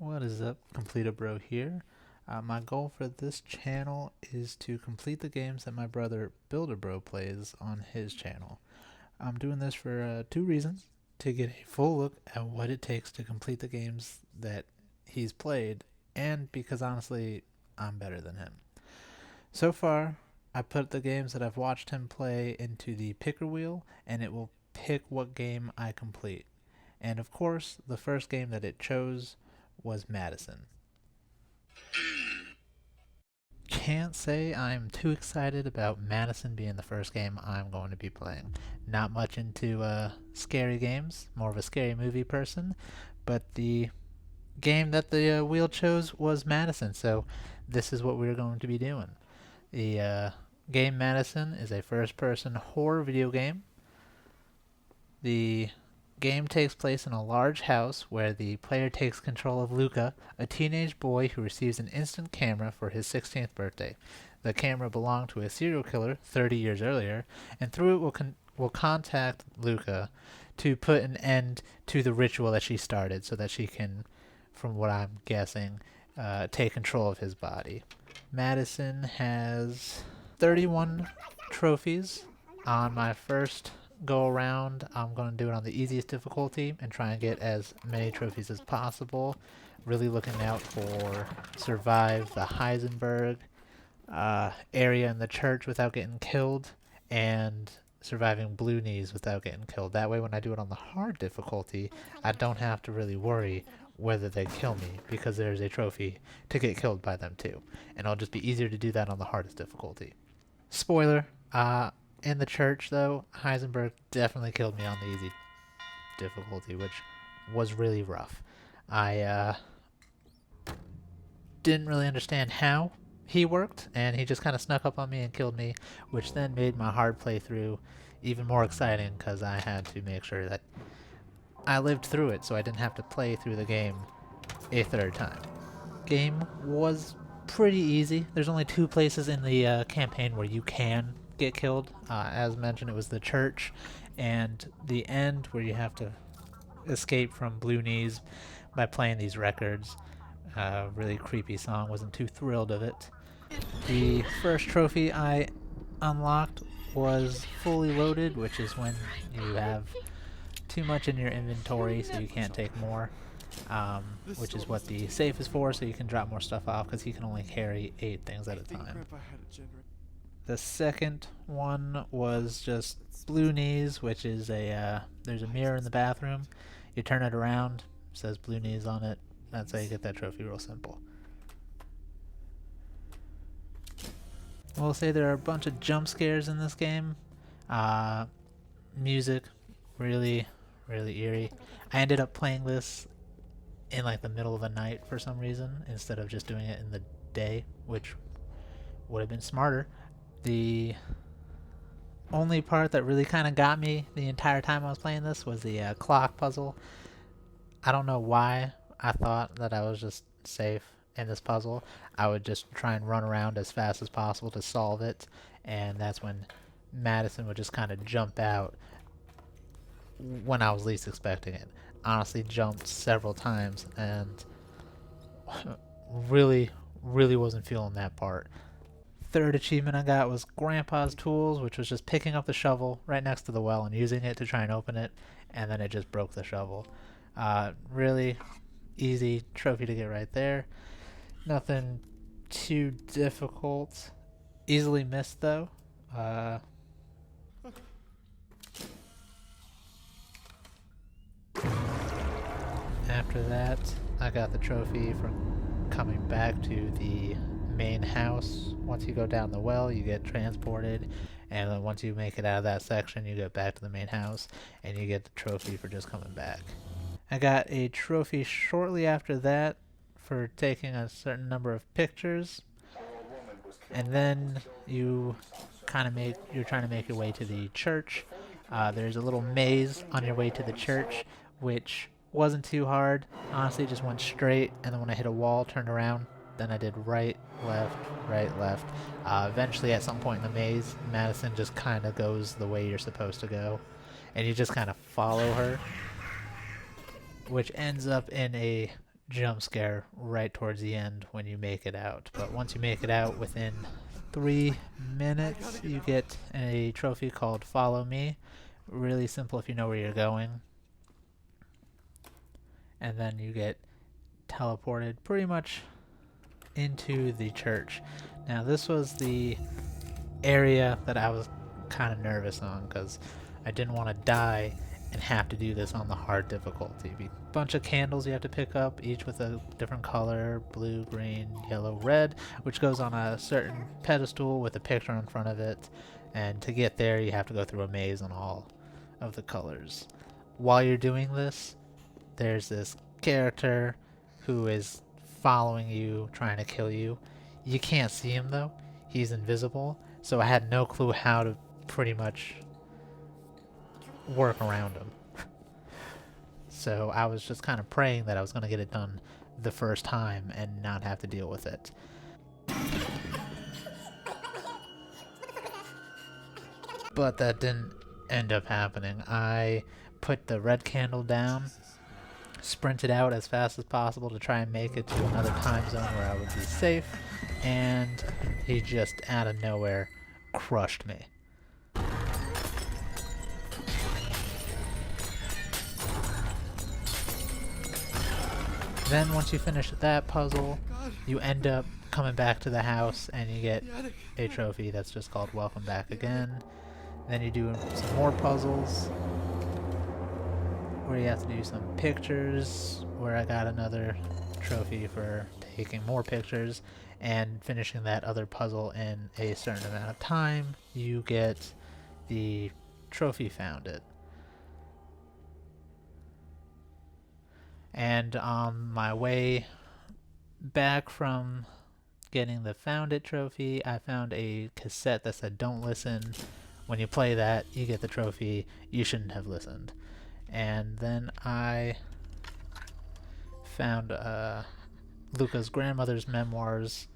What is up, Complete Bro here. My goal for this channel is to complete the games that my brother Builder Bro plays on his channel. I'm doing this for two reasons: to get a full look at what it takes to complete the games that he's played, and because honestly, I'm better than him. So far, I put the games that I've watched him play into the picker wheel, and it will pick what game I complete. And of course, the first game that it chose was Madison. Can't say I'm too excited about Madison being the first game I'm going to be playing. Not much into scary games, more of a scary movie person, but the game that the wheel chose was Madison, so this is what we're going to be doing. The game Madison is a first person horror video game. The game takes place in a large house where the player takes control of Luca, a teenage boy who receives an instant camera for his 16th birthday. The camera belonged to a serial killer 30 years earlier, and through it will contact Luca to put an end to the ritual that she started so that she can, from what I'm guessing, take control of his body. Madison has 31 trophies. On my first go around, I'm going to do it on the easiest difficulty and try and get as many trophies as possible. Really looking out for survive the Heisenberg area in the church without getting killed, and surviving blue knees without getting killed. That way when I do it on the hard difficulty, I don't have to really worry whether they kill me, because there's a trophy to get killed by them too. And it'll just be easier to do that on the hardest difficulty. Spoiler, in the church though, Heisenberg definitely killed me on the easy difficulty, which was really rough. I didn't really understand how he worked, and he just kind of snuck up on me and killed me, which then made my hard playthrough even more exciting because I had to make sure that I lived through it so I didn't have to play through the game a third time. Game was pretty easy. There's only two places in the campaign where you can get killed. As mentioned, it was the church and the end where you have to escape from blue knees by playing these records. Really creepy song, wasn't too thrilled of it. The first trophy I unlocked was fully loaded, which is when you have too much in your inventory so you can't take more, which is what the safe is for, so you can drop more stuff off because he can only carry 8 things at a time. The second one was just blue knees, which is there's a mirror in the bathroom. You turn it around, it says blue knees on it. That's how you get that trophy, real simple. We'll say there are a bunch of jump scares in this game. Music, really eerie. I ended up playing this in like the middle of the night for some reason instead of just doing it in the day, which would have been smarter. The only part that really kind of got me the entire time I was playing this was the clock puzzle. I don't know why I thought that I was just safe in this puzzle. I would just try and run around as fast as possible to solve it, and that's when Madison would just kind of jump out when I was least expecting it. Honestly, jumped several times and really wasn't feeling that part. Third achievement I got was Grandpa's Tools, which was just picking up the shovel right next to the well and using it to try and open it, and then it just broke the shovel. Really easy trophy to get right there. Nothing too difficult. Easily missed though. After that, I got the trophy for coming back to the main house. Once you go down the well, you get transported, and then once you make it out of that section, you get back to the main house, and you get the trophy for just coming back. I got a trophy shortly after that for taking a certain number of pictures, and then you're trying to make your way to the church. There's a little maze on your way to the church, which wasn't too hard. Honestly, just went straight, and then when I hit a wall, turned around. Then I did right, left, right, left. Eventually, at some point in the maze, Madison just kind of goes the way you're supposed to go, and you just kind of follow her, which ends up in a jump scare right towards the end when you make it out. But once you make it out, within 3 minutes, you get a trophy called Follow Me. Really simple if you know where you're going. And then you get teleported pretty much into the church. Now, this was the area that I was kind of nervous on because I didn't want to die and have to do this on the hard difficulty. Bunch of candles you have to pick up, each with a different color: blue, green, yellow, red, which goes on a certain pedestal with a picture in front of it. And to get there, you have to go through a maze on all of the colors. While you're doing this, there's this character who is following you, trying to kill you. You can't see him though, he's invisible, so I had no clue how to pretty much work around him. So I was just kind of praying that I was going to get it done the first time and not have to deal with it. But that didn't end up happening. I put the red candle down, sprinted out as fast as possible to try and make it to another time zone where I would be safe, and he just out of nowhere crushed me. Then once you finish that puzzle, you end up coming back to the house and you get a trophy that's just called Welcome Back Again. Then you do some more puzzles where you have to do some pictures, where I got another trophy for taking more pictures, and finishing that other puzzle in a certain amount of time, you get the trophy Found It. And on my way back from getting the Found It trophy, I found a cassette that said "Don't listen. When you play that, you get the trophy. You shouldn't have listened." And then I found Luca's grandmother's memoirs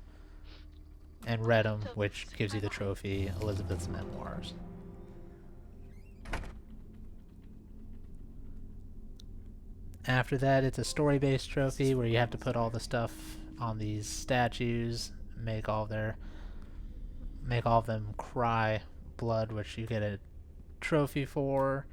and read them, which gives you the trophy Elizabeth's Memoirs. After that, it's a story-based trophy where you have to put all the stuff on these statues, make all of them cry blood, which you get a trophy for.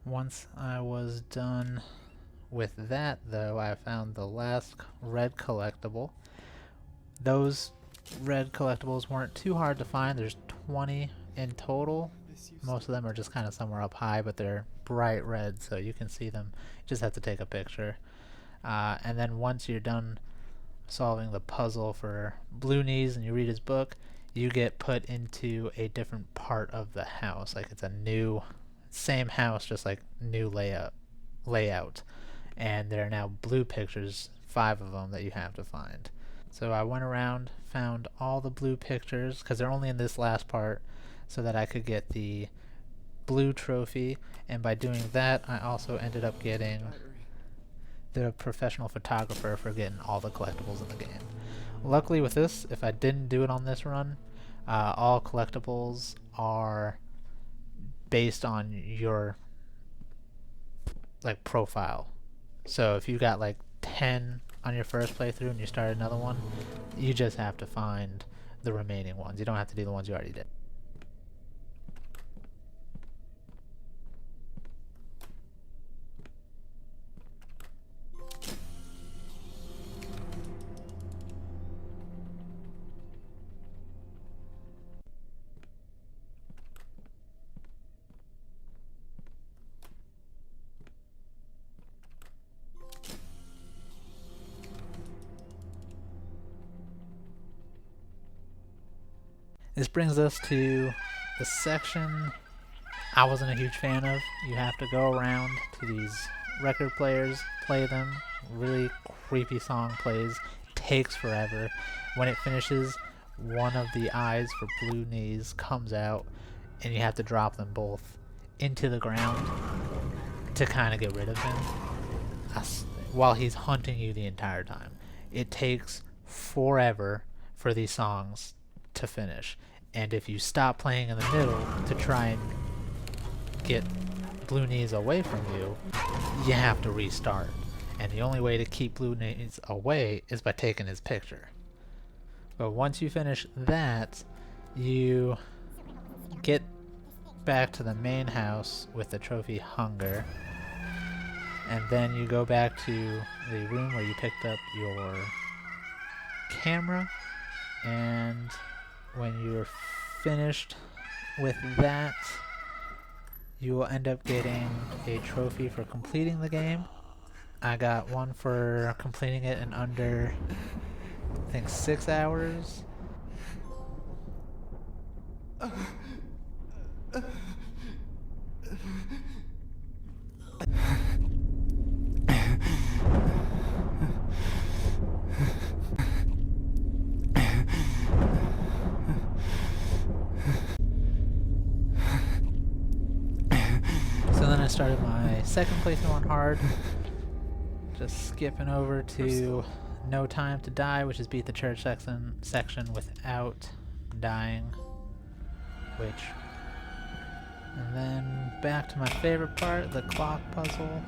Once I was done with that, though, I found the last red collectible. Those red collectibles weren't too hard to find. There's 20 in total. Most of them are just kind of somewhere up high, but they're bright red, so you can see them. You just have to take a picture. And then once you're done solving the puzzle for Blue Knees and you read his book, you get put into a different part of the house. Like, it's a new, same house, just like new layout. And there are now blue pictures, 5 of them, that you have to find. So I went around, found all the blue pictures, because they're only in this last part, so that I could get the blue trophy. And by doing that, I also ended up getting the professional photographer for getting all the collectibles in the game. Luckily with this, if I didn't do it on this run, all collectibles are based on your like profile. So if you got like 10 on your first playthrough and you start another one, you just have to find the remaining ones. You don't have to do the ones you already did. This brings us to the section I wasn't a huge fan of. You have to go around to these record players, play them. Really creepy song plays. Takes forever. When it finishes, one of the eyes for Blue Knees comes out, and you have to drop them both into the ground to kind of get rid of him while he's hunting you the entire time. It takes forever for these songs to finish, and if you stop playing in the middle to try and get Blue Knees away from you, you have to restart. And the only way to keep Blue Knees away is by taking his picture. But once you finish that, you get back to the main house with the trophy Hunger, and then you go back to the room where you picked up your camera, and when you're finished with that, you will end up getting a trophy for completing the game. I got one for completing it in under, I think, 6 hours. So then I started my second playthrough on hard, just skipping over to No Time to Die, which is beat the church section without dying, and then back to my favorite part, the clock puzzle.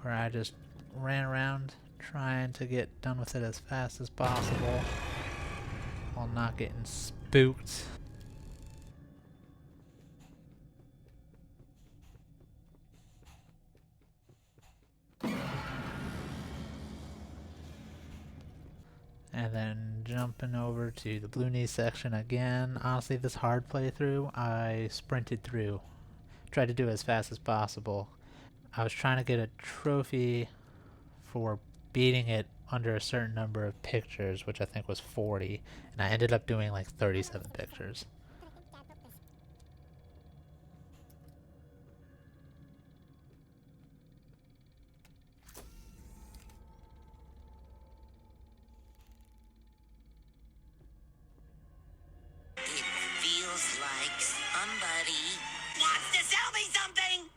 Where I just ran around trying to get done with it as fast as possible while not getting spooked. And then jumping over to the Blue Knee section again. Honestly, this hard playthrough, I sprinted through. Tried to do it as fast as possible. I was trying to get a trophy for beating it under a certain number of pictures, which I think was 40, and I ended up doing like 37 pictures. Feels like somebody wants to sell me something!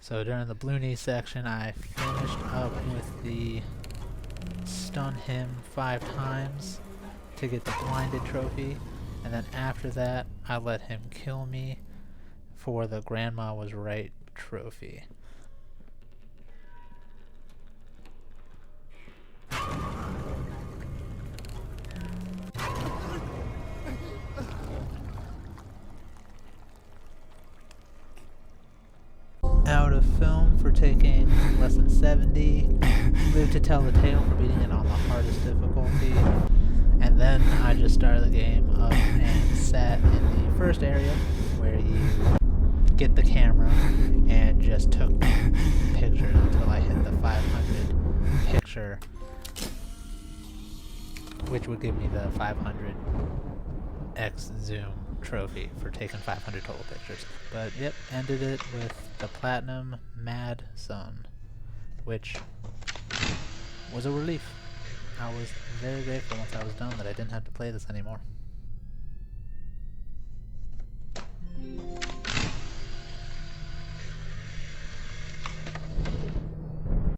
So during the Blue Knee section, I finished up with the stun him 5 times to get the blinded trophy, and then after that, I let him kill me for the Grandma Was Right trophy. Out of film for taking less than 70, Live to Tell the Tale for beating it on the hardest difficulty, and then I just started the game up and sat in the first area where you get the camera and just took pictures until I hit the 500 picture, which would give me the 500x zoom trophy for taking 500 total pictures. But yep, ended it with the Platinum Mad Sun, which was a relief. I was very grateful once I was done that I didn't have to play this anymore.